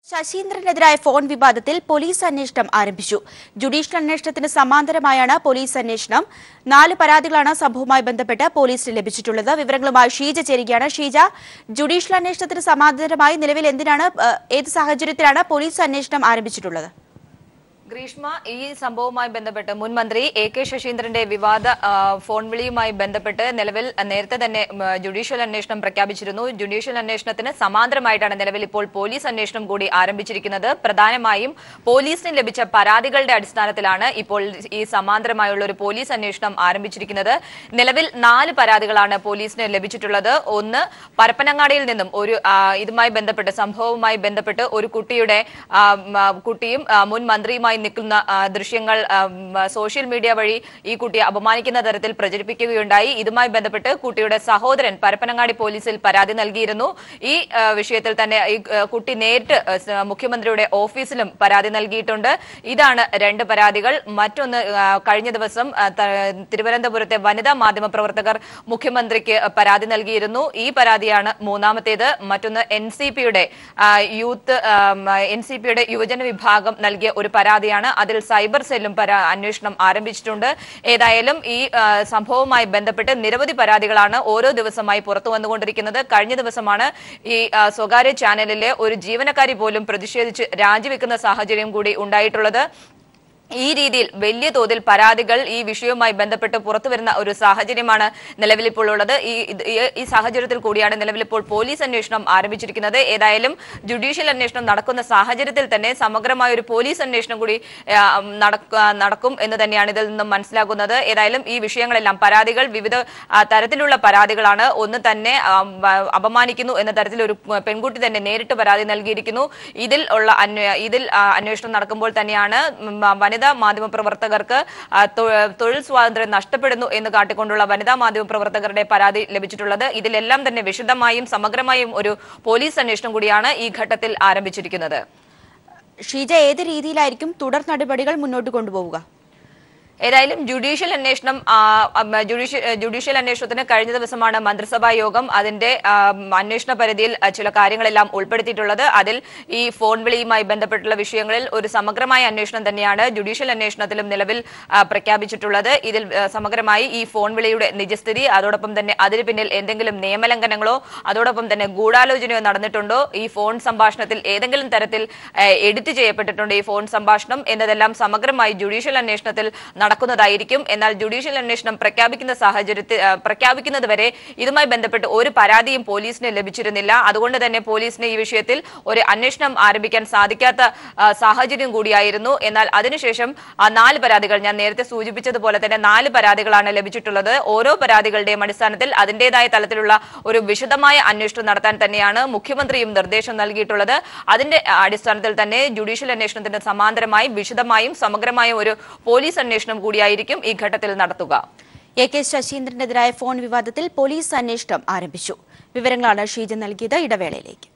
ശശീന്ദ്രനെതിരായ phone വിവാദത്തിൽ police അന്വേഷണം ആരംഭിച്ചു. ജുഡീഷ്യൽ അന്വേഷണത്തിന് സമാന്തരമായാണ് പോലീസ് അന്വേഷണം. 4 പരാതികളാണ് സംഭവവുമായി ബന്ധപ്പെട്ട് പോലീസിന് ലഭിച്ചിട്ടുള്ളത്. വിവരങ്ങളുമായി ഷീജ ചേരുകയാണ്. ഷീജ, ജുഡീഷ്യൽ അന്വേഷണത്തിന് സമാന്തരമായി നിലവിൽ ഏത് സാഹചര്യത്തിലാണ് പോലീസ് അന്വേഷണം ആരംഭിച്ചിട്ടുള്ളത്? ഗ്രീഷ്മ, ഈ സംഭവവുമായി ബന്ധപ്പെട്ട് മുൻ മന്ത്രി AK ശശീന്ദ്രന്റെ വിവാദ ഫോൺ വിളിയുമായി ബന്ധപ്പെട്ട് നിലവിൽ നേരത്തെ തന്നെ ജുഡീഷ്യൽ അന്വേഷണം പ്രഖ്യാപിച്ചിരുന്നു. ജുഡീഷ്യൽ അന്വേഷണത്തിന് സമാന്തരമായിട്ടാണ് നിലവിൽ ഇപ്പോൾ പോലീസ് അന്വേഷണം കൂടി ആരംഭിച്ചിരിക്കുന്നത്. പ്രധാനമായും പോലീസിന് ലഭിച്ച പരാതികളുടെ അടിസ്ഥാനത്തിലാണ് ഇപ്പോൾ ഈ സമാന്തരമായുള്ള ഒരു പോലീസ് അന്വേഷണം ആരംഭിച്ചിരിക്കുന്നത്. നിലവിൽ 4 പരാതികളാണ് പോലീസിന് ലഭിച്ചിട്ടുള്ളത്. ഒന്ന്, പരപ്പനങ്ങാടിയിൽ നിന്നും ഇതുമായി ബന്ധപ്പെട്ട് സംഭവവുമായി ബന്ധപ്പെട്ട് ഒരു കുട്ടിയും മുൻ മന്ത്രിയുമായി നിൽക്കുന്ന ദൃശ്യങ്ങൾ സോഷ്യൽ മീഡിയ വഴി ഈ കുട്ടിയെ അപമാനിക്കുന്ന തരത്തിൽ പ്രചരിപ്പിക്കുകയുണ്ടായി. ഇതുമായി ബന്ധപ്പെട്ട് കുട്ടിയുടെ സഹോദരൻ പരപ്പനങ്ങാടി പോലീസിൽ പരാതി നൽകിയിരുന്നു. ഈ വിഷയത്തിൽ തന്നെ ഈ കുട്ടി നേരിട്ട് മുഖ്യമന്ത്രിയുടെ ഓഫീസിലും പരാതി നൽകിയിട്ടുണ്ട്. ഇതാണ് 2 പരാതികൾ. മറ്റൊന്ന്, കഴിഞ്ഞ ദിവസം തിരുവനന്തപുരത്തെ വനിതാ മാധ്യമ പ്രവർത്തകർ മുഖ്യമന്ത്രിക്ക് പരാതി നൽകിയിരുന്നു. ഈ പരാതിയാണ് മൂന്നാമത്തേത്. മറ്റൊന്ന് NCPയുടെ യുവജന വിഭാഗം നൽകിയ ഒരു പരാതിയാണ്. അതിൽ സൈബർ സെല്ലും അന്വേഷണം ആരംഭിച്ചിട്ടുണ്ട്. ഏതായാലും ഈ സംഭവവുമായി ബന്ധപ്പെട്ട് നിരവധി പരാതികളാണ് ഓരോ ദിവസമായി പുറത്തു വന്നുകൊണ്ടിരിക്കുന്നത്. കഴിഞ്ഞ ദിവസമാണ് ഈ സ്വകാര്യ ചാനലിലെ ഒരു ജീവനക്കാരി പോലും പ്രതിഷേധിച്ച് രാജിവെക്കുന്ന സാഹചര്യം കൂടി ഉണ്ടായിട്ടുള്ളത്. ഈ രീതിയിൽ വലിയ തോതിൽ പരാതികൾ ഈ വിഷയവുമായി ബന്ധപ്പെട്ട് പുറത്തുവരുന്ന ഒരു സാഹചര്യമാണ് നിലവിലിപ്പോൾ ഉള്ളത്. ഈ സാഹചര്യത്തിൽ കൂടിയാണ് നിലവിലിപ്പോൾ പോലീസ് അന്വേഷണം ആരംഭിച്ചിരിക്കുന്നത്. ഏതായാലും ജുഡീഷ്യൽ അന്വേഷണം നടക്കുന്ന സാഹചര്യത്തിൽ തന്നെ സമഗ്രമായ ഒരു പോലീസ് അന്വേഷണം കൂടി നടക്കും എന്ന് തന്നെയാണ് ഇതിൽ നിന്നും മനസ്സിലാകുന്നത്. ഏതായാലും ഈ വിഷയങ്ങളെല്ലാം പരാതികൾ വിവിധ തരത്തിലുള്ള പരാതികളാണ്. ഒന്ന് തന്നെ അപമാനിക്കുന്നു എന്ന തരത്തിൽ ഒരു പെൺകുട്ടി തന്നെ നേരിട്ട് പരാതി നൽകിയിരിക്കുന്നു. ഇതിൽ അന്വേഷണം നടക്കുമ്പോൾ തന്നെയാണ് വനിതാ മാധ്യമ പ്രവർത്തകർക്ക് തൊഴിൽ സ്വാതന്ത്ര്യം നഷ്ടപ്പെടുന്നു എന്ന് കാട്ടിക്കൊണ്ടുള്ള വനിതാ മാധ്യമ പ്രവർത്തകരുടെ പരാതി ലഭിച്ചിട്ടുള്ളത്. ഇതിലെല്ലാം തന്നെ വിശദമായും സമഗ്രമായും ഒരു പോലീസ് അന്വേഷണം കൂടിയാണ് ഈ ഘട്ടത്തിൽ ആരംഭിച്ചിരിക്കുന്നത്. ഷീജ, ഏത് രീതിയിലായിരിക്കും തുടർ നടപടികൾ മുന്നോട്ട് കൊണ്ടുപോവുക? ഏതായാലും ജുഡീഷ്യൽ അന്വേഷണത്തിന് കഴിഞ്ഞ ദിവസമാണ് മന്ത്രിസഭാ യോഗം അതിന്റെ അന്വേഷണ പരിധിയിൽ ചില കാര്യങ്ങളെല്ലാം ഉൾപ്പെടുത്തിയിട്ടുള്ളത്. അതിൽ ഈ ഫോൺ വിളിയുമായി ബന്ധപ്പെട്ടുള്ള വിഷയങ്ങളിൽ ഒരു സമഗ്രമായ അന്വേഷണം തന്നെയാണ് ജുഡീഷ്യൽ അന്വേഷണത്തിലും നിലവിൽ പ്രഖ്യാപിച്ചിട്ടുള്ളത്. ഇതിൽ സമഗ്രമായി ഈ ഫോൺ വിളിയുടെ നിജസ്ഥിതി, അതോടൊപ്പം തന്നെ അതിന് പിന്നിൽ എന്തെങ്കിലും നിയമലംഘനങ്ങളോ അതോടൊപ്പം തന്നെ ഗൂഢാലോചനയോ നടന്നിട്ടുണ്ടോ, ഈ ഫോൺ സംഭാഷണത്തിൽ ഏതെങ്കിലും തരത്തിൽ എഡിറ്റ് ചെയ്യപ്പെട്ടിട്ടുണ്ടോ ഈ ഫോൺ സംഭാഷണം എന്നതെല്ലാം സമഗ്രമായി ജുഡീഷ്യൽ അന്വേഷണത്തിൽ നടക്കുന്നതായിരിക്കും. എന്നാൽ ജുഡീഷ്യൽ അന്വേഷണം പ്രഖ്യാപിക്കുന്നത് വരെ ഇതുമായി ബന്ധപ്പെട്ട് ഒരു പരാതിയും പോലീസിന് ലഭിച്ചിരുന്നില്ല. അതുകൊണ്ട് തന്നെ പോലീസിന് ഈ വിഷയത്തിൽ ഒരു അന്വേഷണം ആരംഭിക്കാൻ സാധിക്കാത്ത സാഹചര്യം കൂടിയായിരുന്നു. എന്നാൽ അതിനുശേഷം 4 പരാതികൾ, ഞാൻ നേരത്തെ സൂചിപ്പിച്ചതുപോലെ തന്നെ 4 പരാതികളാണ് ലഭിച്ചിട്ടുള്ളത്. ഓരോ പരാതികളുടെയും അടിസ്ഥാനത്തിൽ അതിന്റേതായ തലത്തിലുള്ള ഒരു വിശദമായ അന്വേഷണം നടത്താൻ തന്നെയാണ് മുഖ്യമന്ത്രിയും നിർദ്ദേശം നൽകിയിട്ടുള്ളത്. അതിന്റെ അടിസ്ഥാനത്തിൽ തന്നെ ജുഡീഷ്യൽ അന്വേഷണത്തിന് സമാന്തരമായി വിശദമായും സമഗ്രമായും ഒരു പോലീസ് അന്വേഷണം കൂടിയായിരിക്കും ഈ ഘട്ടത്തിൽ നടത്തുക. AK ശശീന്ദ്രനെതിരായ ഫോൺ വിവാദത്തിൽ പോലീസ് അന്വേഷണം ആരംഭിച്ചു. വിവരങ്ങളാണ് ഷീജ നൽകിയത്. ഇടവേളയിലേക്ക്.